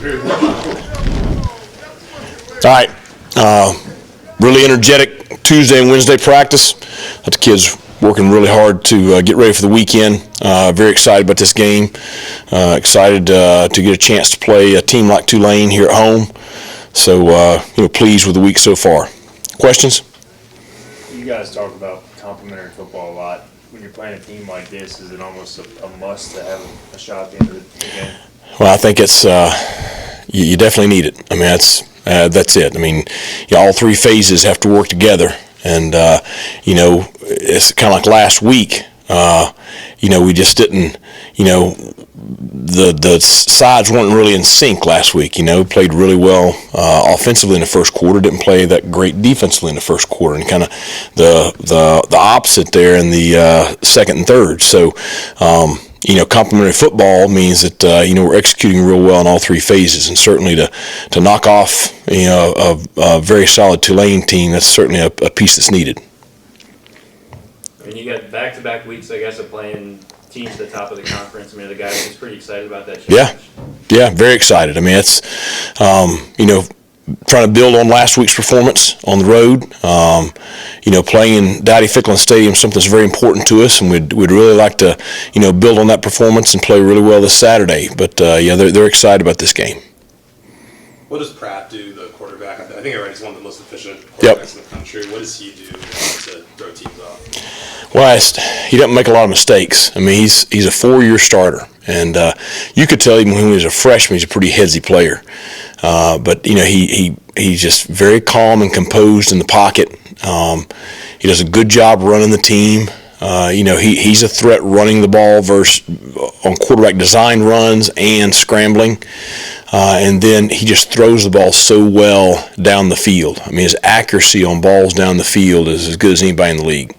All right. Really energetic Tuesday and Wednesday practice. The kids working really hard to get ready for the weekend. Very excited about this game. Excited to get a chance to play a team like Tulane here at home. So, pleased with the week so far. Questions? You guys talk about complementary football a lot. When you're playing a team like this, is it almost a must to have a shot at the end of the game? Well, I think it's you definitely need it. I mean, that's it. I mean, all three phases have to work together, and it's kind of like last week. We just didn't. The sides weren't really in sync last week. Played really well offensively in the first quarter. Didn't play that great defensively in the first quarter, and kind of the opposite there in the second and third. So. Complementary football means that we're executing real well in all three phases, and certainly to knock off a very solid Tulane team, that's certainly a piece that's needed. I mean, you got back-to-back weeks, I guess, of playing teams at the top of the conference. I mean, the guys are pretty excited about that challenge. Yeah, very excited. I mean, it's trying to build on last week's performance on the road. Playing in Dowdy-Ficklin Stadium is something that's very important to us, and we'd really like to, build on that performance and play really well this Saturday. But they're excited about this game. What does Pratt do, the quarterback? I think I read he's one of the most efficient quarterbacks in the country. What does he do to throw teams off? Well, he doesn't make a lot of mistakes. I mean, he's a 4-year starter, and you could tell even when he was a freshman, he's a pretty headsy player. But he's just very calm and composed in the pocket. He does a good job running the team. He's a threat running the ball versus on quarterback design runs and scrambling. And then he just throws the ball so well down the field. I mean, his accuracy on balls down the field is as good as anybody in the league.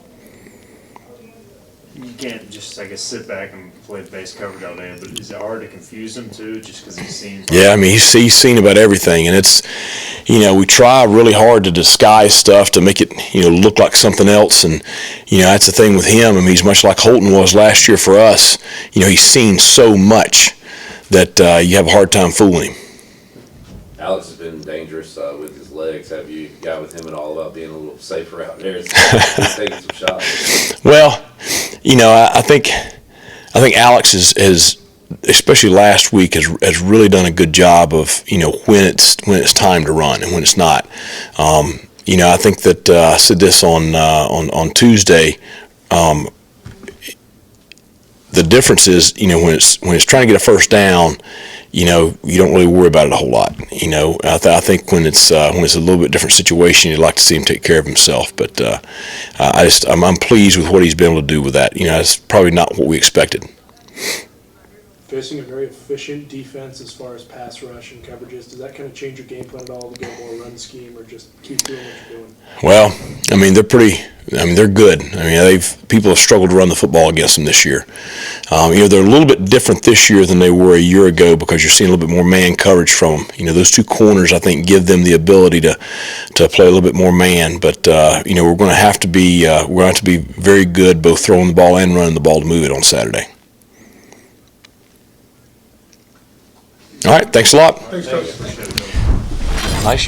You can't just, I guess, sit back and play base coverage all day, but is it hard to confuse him too, just because he seems... Yeah, I mean, he's seen about everything, and it's, we try really hard to disguise stuff to make it, look like something else, and, that's the thing with him. I mean, he's much like Holton was last year for us. He's seen so much that you have a hard time fooling him. Alex has been dangerous with his legs. Have you got with him at all about being a little safer out there? He's taking some shots. Well, I think Alex is especially last week has really done a good job of when it's time to run and when it's not. I think that I said this on Tuesday. The difference is when it's trying to get a first down, you don't really worry about it a whole lot. I think when it's a little bit different situation, you'd like to see him take care of himself. But I'm pleased with what he's been able to do with that. It's probably not what we expected. Facing a very efficient defense as far as pass rush and coverages, does that kind of change your game plan at all to get more run scheme, or just keep doing what you're doing? Well, I mean, they're good. I mean, people have struggled to run the football against them this year. They're a little bit different this year than they were a year ago because you're seeing a little bit more man coverage from them. Those two corners, I think, give them the ability to play a little bit more man. But we're going to have to be very good both throwing the ball and running the ball to move it on Saturday. All right, thanks a lot. Thanks, Coach. Nice.